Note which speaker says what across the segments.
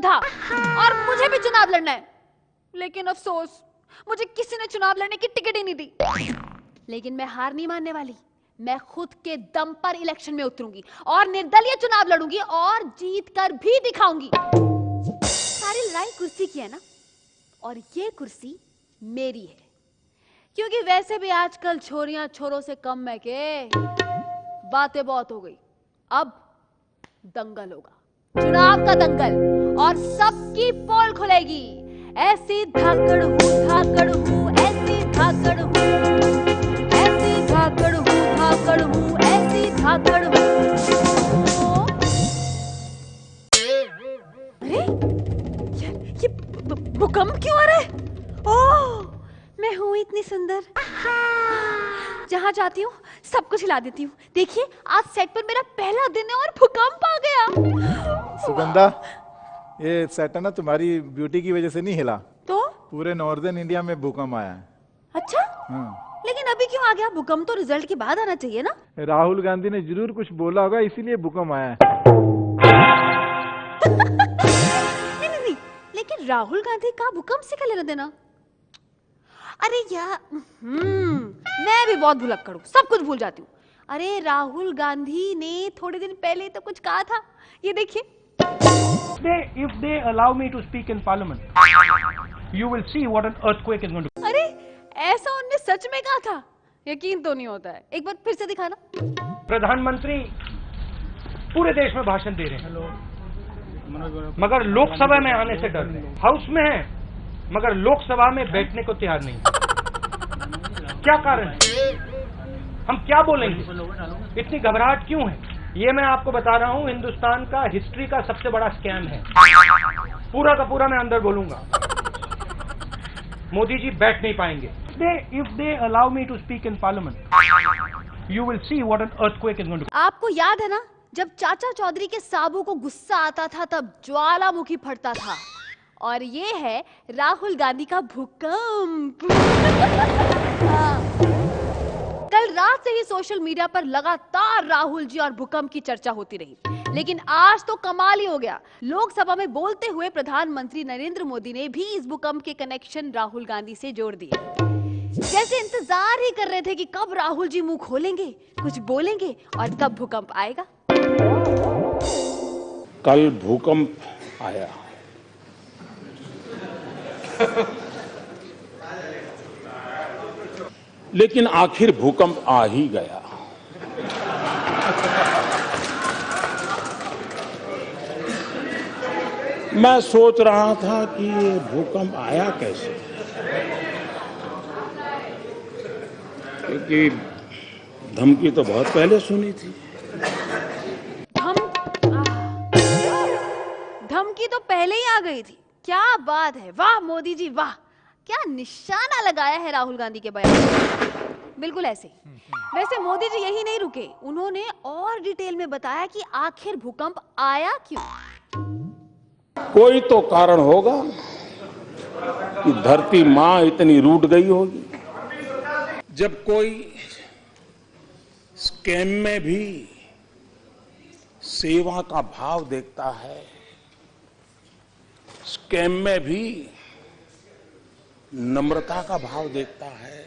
Speaker 1: था और मुझे भी चुनाव लड़ना है, लेकिन अफसोस मुझे किसी ने चुनाव लड़ने की टिकट ही नहीं दी। लेकिन मैं हार नहीं मानने वाली, मैं खुद के दम पर इलेक्शन में उतरूंगी और निर्दलीय चुनाव लड़ूंगी और जीत कर भी दिखाऊंगी। सारी लड़ाई कुर्सी की है ना, और ये कुर्सी मेरी है, क्योंकि वैसे भी आजकल छोरियां छोरों से कम है के, बातें बहुत हो गई। अब दंगल होगा, चुनाव का दंगल, और सबकी पोल खुलेगी। ऐसी धाकड़ हूँ, धाकड़ हूँ, ऐसी धाकड़ हूँ, ऐसी धाकड़ हूँ, धाकड़ हूँ, ऐसी धाकड़ हूँ। अरे ये भूकंप क्यों आ रहा है? ओह, मैं हूँ इतनी सुंदर, जहाँ जाती हूँ सब कुछ हिला देती हूँ। देखिए, आज सेट पर मेरा पहला दिन है और भूकंप आ गया।
Speaker 2: सुगंधा, ये सेट है ना तुम्हारी ब्यूटी की वजह से नहीं हिला,
Speaker 1: तो
Speaker 2: पूरे नॉर्दर्न इंडिया में भूकंप आया है।
Speaker 1: अच्छा,
Speaker 2: हाँ।
Speaker 1: लेकिन अभी क्यों आ गया? भूकंप तो रिजल्ट के बाद आना चाहिए ना।
Speaker 2: राहुल गांधी ने जरूर कुछ बोला होगा, इसीलिए भूकंप आया है।
Speaker 1: नहीं, लेकिन राहुल गांधी का भूकंप से क्या लेना देना? अरे यार, मैं भी बहुत भुलक्कड़ हूँ, सब कुछ भूल जाती हूँ। अरे राहुल गांधी ने थोड़े दिन पहले तो कुछ कहा था, ये देखिए।
Speaker 3: If they allow me to speak in parliament, you will see what an earthquake is going to.
Speaker 1: अरे ऐसा उनने सच में कहा था? यकीन तो नहीं होता है, एक बार फिर से दिखाना।
Speaker 3: प्रधानमंत्री पूरे देश में भाषण दे रहे हैं, मगर लोकसभा में आने से डर रहे हैं। हाउस में है, मगर लोकसभा में बैठने को तैयार नहीं। क्या कारण है? हम क्या बोलेंगे? इतनी घबराहट क्यों है? ये मैं आपको बता रहा हूं, हिंदुस्तान का हिस्ट्री का सबसे बड़ा स्कैम है। पूरा का पूरा मैं अंदर बोलूंगा। मोदी जी बैठ नहीं पाएंगे। If they allow me to speak in parliament, you will see what an earthquake is going to.
Speaker 1: आपको याद है ना, जब चाचा चौधरी के साबू को गुस्सा आता था तब ज्वालामुखी फटता था, और ये है राहुल गांधी का भूकंप। कल रात से ही सोशल मीडिया पर लगातार राहुल जी और भूकंप की चर्चा होती रही, लेकिन आज तो कमाल ही हो गया। लोकसभा में बोलते हुए प्रधानमंत्री नरेंद्र मोदी ने भी इस भूकंप के कनेक्शन राहुल गांधी से जोड़ दिए, जैसे इंतजार ही कर रहे थे कि कब राहुल जी मुंह खोलेंगे, कुछ बोलेंगे और कब भूकंप आएगा।
Speaker 4: कल भूकंप आया, लेकिन आखिर भूकंप आ ही गया। मैं सोच रहा था कि ये भूकंप आया कैसे, क्योंकि धमकी तो बहुत पहले सुनी थी।
Speaker 1: धमकी तो पहले ही आ गई थी। क्या बात है, वाह मोदी जी वाह, क्या निशाना लगाया है राहुल गांधी के बयान में। बिल्कुल ऐसे ही। वैसे मोदी जी यही नहीं रुके, उन्होंने और डिटेल में बताया कि आखिर भूकंप आया क्यों।
Speaker 4: कोई तो कारण होगा कि धरती मां इतनी रूठ गई होगी। जब कोई स्कैम में भी सेवा का भाव देखता है, स्कैम में भी नम्रता का भाव देखता है,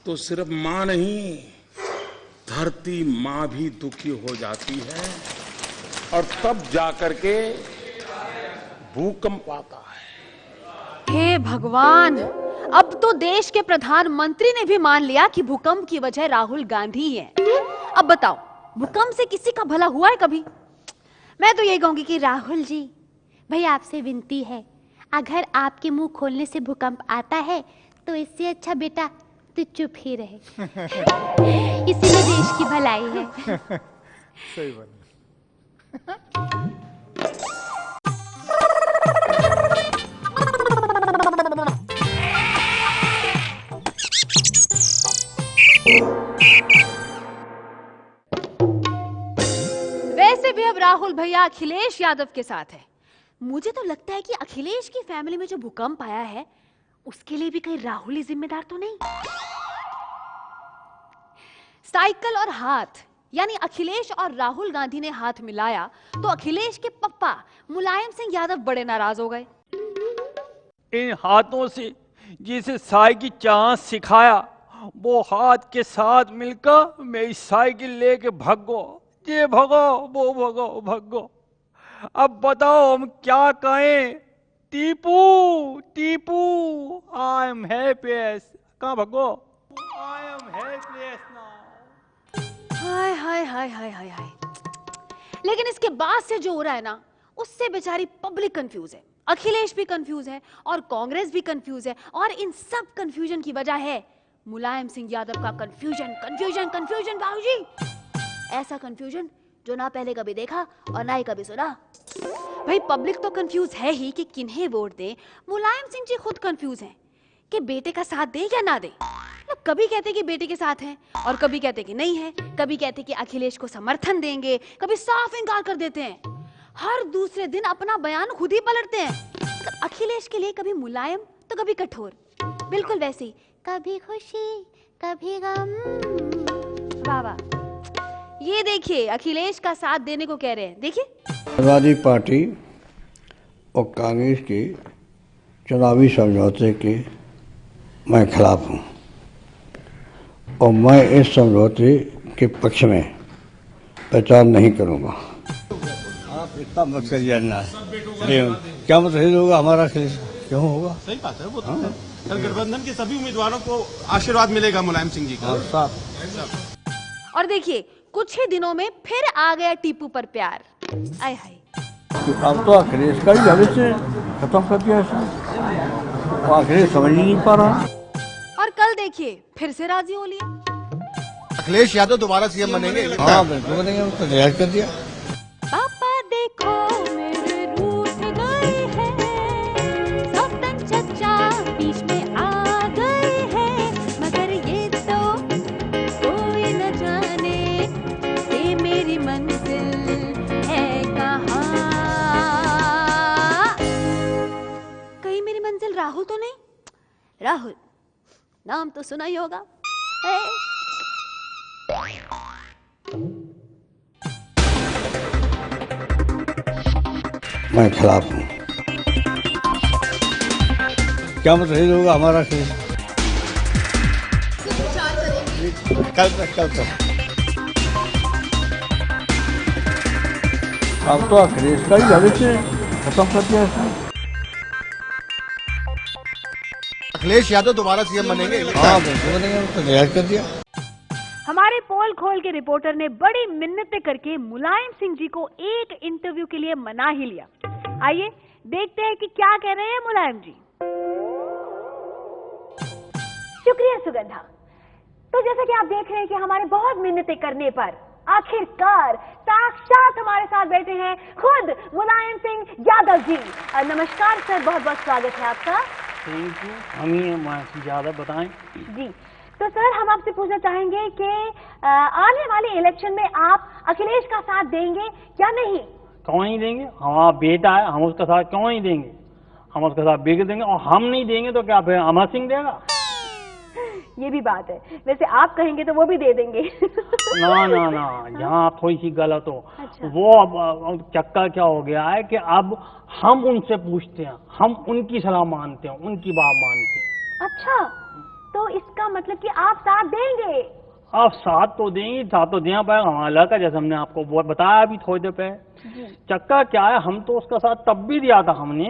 Speaker 4: तो सिर्फ मां नहीं, धरती मां भी दुखी हो जाती है, और तब जाकर के भूकंप आता है।
Speaker 1: हे भगवान, अब तो देश के प्रधानमंत्री ने भी मान लिया कि भूकंप की वजह राहुल गांधी ही है। अब बताओ, भूकंप से किसी का भला हुआ है कभी? मैं तो यही कहूंगी कि राहुल जी, भाई आपसे विनती है, अगर आपके मुंह खोलने से भूकंप आता है तो इससे अच्छा बेटा तो चुप ही रहे। इसी में देश की भलाई है।
Speaker 2: सही बात।
Speaker 1: वैसे भी अब राहुल भैया अखिलेश यादव के साथ है। मुझे तो लगता है कि अखिलेश की फैमिली में जो भूकंप आया है उसके लिए भी कहीं राहुल ही जिम्मेदार तो नहीं। साइकिल और हाथ, यानी अखिलेश और राहुल गांधी ने हाथ मिलाया तो अखिलेश के पप्पा मुलायम सिंह यादव बड़े नाराज हो गए।
Speaker 5: इन हाथों से जिसे साई की चांस सिखाया वो हाथ के साथ मिलकर मेरी साइकिल लेके भगो, ये भगो वो भगो भगो। अब बताओ हम क्या कहें? Tipu Tipu I am happiest, कहाँ भगो? I am happiest now.
Speaker 1: Hi hi hi hi hi hi. लेकिन इसके बाद से जो हो रहा है ना, उससे बेचारी पब्लिक कंफ्यूज है, अखिलेश भी कंफ्यूज है और कांग्रेस भी कंफ्यूज है। और इन सब कंफ्यूजन की वजह है मुलायम सिंह यादव का कंफ्यूजन कंफ्यूजन कंफ्यूजन। बाबूजी, ऐसा कंफ्यूजन जो ना पहले कभी देखा और ना ही कभी सुना। भाई पब्लिक तो कंफ्यूज है ही कि किन्हें वोट दे। मुलायम सिंह जी खुद कंफ्यूज हैं कि बेटे का साथ दे या ना दे। कभी कहते कि बेटे के साथ हैं और कभी कहते कि नहीं है, कभी कहते कि अखिलेश को समर्थन देंगे, कभी साफ इनकार कर देते हैं। हर दूसरे दिन अपना बयान खुद ही पलटते हैं। अखिलेश के लिए कभी मुलायम तो कभी कठोर, बिल्कुल वैसे ही, कभी खुशी कभी गम। वाह वाह। ये देखिए अखिलेश का साथ देने को कह रहे हैं, देखिए।
Speaker 6: समाजवादी पार्टी और कांग्रेस के चुनावी समझौते के मैं खिलाफ हूँ और मैं इस समझौते के पक्ष में प्रचार नहीं करूँगा। आप इतना मत करिए ना, क्या मतलब होगा हमारा, क्यों होगा?
Speaker 7: सही बात है, वो तो है। कल गठबंधन के सभी उम्मीदवारों को आशीर्वाद मिलेगा मुलायम सिंह जी का।
Speaker 1: और देखिए कुछ ही दिनों में फिर आ गया टीपू पर प्यार। आय हाय।
Speaker 6: अब तो अखिलेश का ही भविष्य खत्म कर दिया इसने, अखिलेश समझ ही नहीं पा रहा।
Speaker 1: और कल देखिए फिर से राजी हो लिया।
Speaker 7: अखिलेश यादव दोबारा सीएम बनेंगे।
Speaker 6: हाँ बिल्कुल बनेंगे, तो जाहिर कर दिया।
Speaker 1: पापा देखो मेरे रूठ गए हैं, सौतन चचा बीच में आ गए हैं, मगर ये तो कोई न जाने कि मेरी मंजिल है कहाँ। कहीं मेरी मंजिल राहुल तो नहीं? राहुल नाम तो सुना ही होगा।
Speaker 6: मैं खिलाफ हूँ। क्या मतलब होगा हमारा, कल तक अब तो अखिलेश का ही भविष्य खत्म कर दिया इसने।
Speaker 7: अखिलेश यादव दोबारा सीएम बनेंगे।
Speaker 6: हाँ बिल्कुल बनेंगे, तो जाहिर कर दिया।
Speaker 1: हमारे पोल खोल के रिपोर्टर ने बड़ी मिन्नतें करके मुलायम सिंह जी को एक इंटरव्यू के लिए मना ही लिया। आइए देखते हैं कि क्या कह रहे हैं मुलायम जी। शुक्रिया सुगंधा। तो जैसा कि आप देख रहे हैं कि हमारे बहुत मिन्नतें करने पर आखिरकार साक्षात हमारे साथ बैठे हैं खुद मुलायम सिंह यादव जी। नमस्कार सर, बहुत बहुत स्वागत है आपका।
Speaker 5: Thank you. हम ही ज्यादा बताएं
Speaker 1: जी। तो सर हम आपसे पूछना चाहेंगे कि आने वाले इलेक्शन में आप अखिलेश का साथ देंगे या नहीं?
Speaker 5: क्यों नहीं देंगे? हमारा बेटा है, हम उसका साथ क्यों नहीं देंगे? हम उसका साथ बिगड़ देंगे। और हम नहीं देंगे तो क्या फिर अमर सिंह देगा?
Speaker 1: ये भी बात है, वैसे आप कहेंगे तो वो भी दे देंगे।
Speaker 5: ना ना ना, यहाँ आप थोड़ी सी गलत हो।
Speaker 1: अच्छा।
Speaker 5: वो अब चक्कर क्या हो गया है कि अब हम उनसे पूछते हैं, हम उनकी सलाह मानते हैं, उनकी बात मानते हैं।
Speaker 1: अच्छा, तो इसका मतलब कि आप साथ देंगे?
Speaker 5: आप साथ तो देंगे, साथ तो देना पाएगा हमारा लड़का, जैसे हमने आपको वो बताया अभी थोड़ी देर पहले। चक्कर क्या है, हम तो उसका साथ तब भी दिया था हमने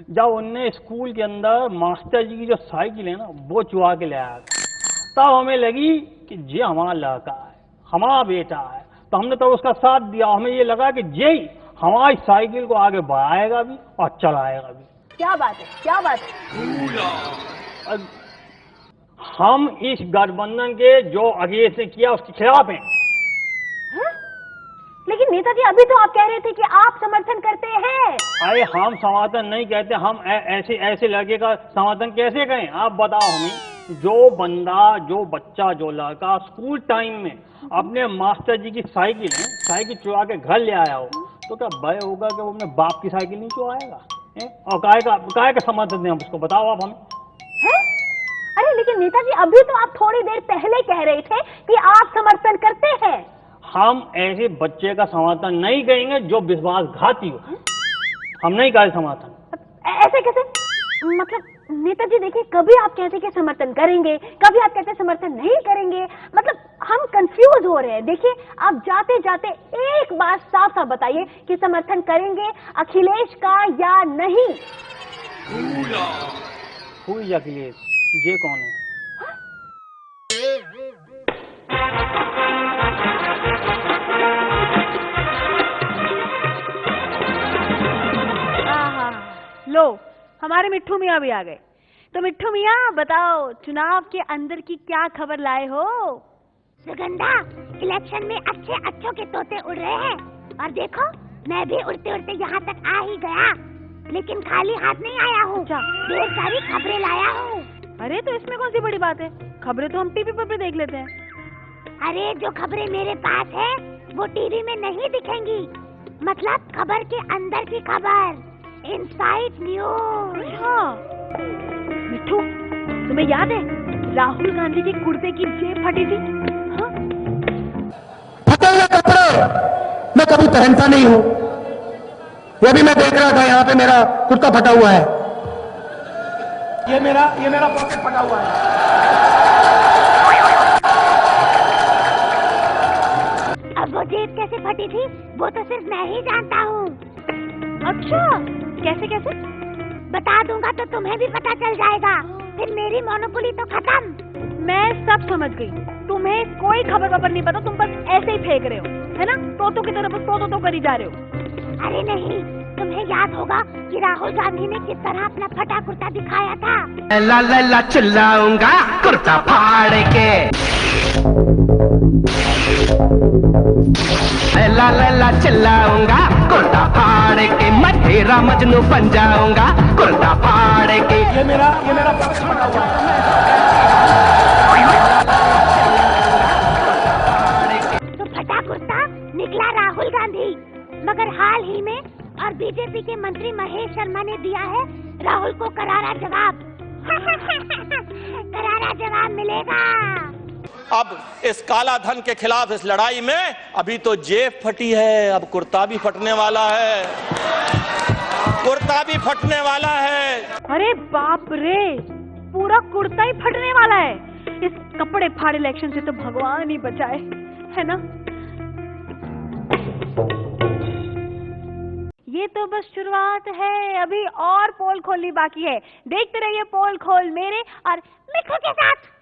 Speaker 5: जब उनने स्कूल के अंदर मास्टर जी की जो साइकिल है ना वो चुरा के ले आया था। तब हमें लगी कि ये हमारा लड़का है, हमारा बेटा है, तो हमने तो उसका साथ दिया। हमें ये लगा कि ये हमारी साइकिल को आगे बढ़ाएगा भी और चलाएगा भी।
Speaker 1: क्या बात है, क्या बात है।
Speaker 5: हम इस गठबंधन के जो अखिलेश ने किया उसके खिलाफ हैं।
Speaker 1: लेकिन नेताजी अभी तो आप कह रहे थे कि आप समर्थन करते हैं।
Speaker 5: अरे हम समर्थन नहीं कहते, हम ऐसे लड़के का समर्थन कैसे करें? आप बताओ हमें, जो बंदा, जो बच्चा, जो लड़का स्कूल टाइम में अपने मास्टर जी की साइकिल चुरा के घर ले आया हो, तो क्या भय होगा कि वो अपने बाप की साइकिल नहीं चुराएगा? और काय का समर्थन दें हम उसको? बताओ आप हमें।
Speaker 1: अरे लेकिन नेताजी अभी तो आप थोड़ी देर पहले कह रहे थे कि आप समर्थन करते हैं।
Speaker 5: हम ऐसे बच्चे का समर्थन नहीं करेंगे जो विश्वासघाती हो। हम नहीं करें समर्थन।
Speaker 8: ऐसे कैसे? मतलब नेताजी देखिए, कभी आप कहते कि समर्थन करेंगे, कभी आप कहते समर्थन नहीं करेंगे। मतलब हम कंफ्यूज हो रहे हैं। देखिए, आप जाते जाते एक बात साफ साफ बताइए कि समर्थन करेंगे अखिलेश का या नहीं।
Speaker 5: हुई अखिलेश, ये कौन है?
Speaker 8: लो, हमारे मिट्ठू मियाँ भी आ गए। तो मिट्ठू मियाँ बताओ, चुनाव के अंदर की क्या खबर लाए हो?
Speaker 9: सुगंधा, इलेक्शन में अच्छे अच्छों के तोते उड़ रहे हैं। और देखो, मैं भी उड़ते उड़ते यहाँ तक आ ही गया, लेकिन खाली हाथ नहीं आया हूँ। ढेर सारी खबरें लाया हूँ।
Speaker 8: अरे तो इसमें कौन सी बड़ी बात है? खबरें तो हम टीवी पर भी देख लेते हैं।
Speaker 9: अरे जो खबरें मेरे पास है वो टीवी में नहीं दिखेंगी। मतलब खबर के अंदर की खबर, इनसाइड न्यूज।
Speaker 8: मिट्ठू, तुम्हें याद है राहुल गांधी के कुर्ते की जेब फटी थी? हाँ?
Speaker 10: फटे हुए कपड़े मैं कभी पहनता नहीं हूँ। ये भी मैं देख रहा था, यहाँ पे मेरा कुर्ता फटा हुआ है। ये मेरा पॉकेट फटा हुआ है।
Speaker 9: अब वो जेब कैसे फटी थी वो तो सिर्फ मैं ही जानता हूँ।
Speaker 8: अच्छा, कैसे कैसे?
Speaker 9: बता दूंगा तो तुम्हें भी पता चल जाएगा, फिर मेरी मोनोपोली तो खत्म।
Speaker 8: मैं सब समझ गई। तुम्हें कोई खबर वबर नहीं पता, तुम बस ऐसे ही फेंक रहे हो, है ना? तोतों की तरफ तो करी जा रहे हो।
Speaker 9: अरे नहीं, तुम्हें याद होगा कि राहुल गांधी ने किस तरह अपना फटा कुर्ता दिखाया था।
Speaker 10: ला ला ला चिल्लाऊंगा कुर्ता फाड़ के, ला ला ला चिल्लाऊंगा कुर्ता फाड़ के, मैं तेरा मजनू बन जाऊंगा कुर्ता फाड़ के। ये मेरा पॉकेट फटा हुआ है।
Speaker 9: तो फटा कुर्ता निकला राहुल गांधी, मगर हाल ही में और बीजेपी के मंत्री महेश शर्मा ने दिया है राहुल को करारा जवाब। करारा जवाब मिलेगा।
Speaker 11: अब इस काला धन के खिलाफ इस लड़ाई में अभी तो जेब फटी है, अब कुर्ता भी फटने वाला है। कुर्ता भी फटने वाला है।
Speaker 8: अरे बाप रे, पूरा कुर्ता ही फटने वाला है। इस कपड़े फाड़ इलेक्शन से तो भगवान ही बचाए, है ना? ये तो बस शुरुआत है, अभी और पोल खोलनी बाकी है। देखते रहिए पोल खोल मेरे और मिट्ठू के साथ।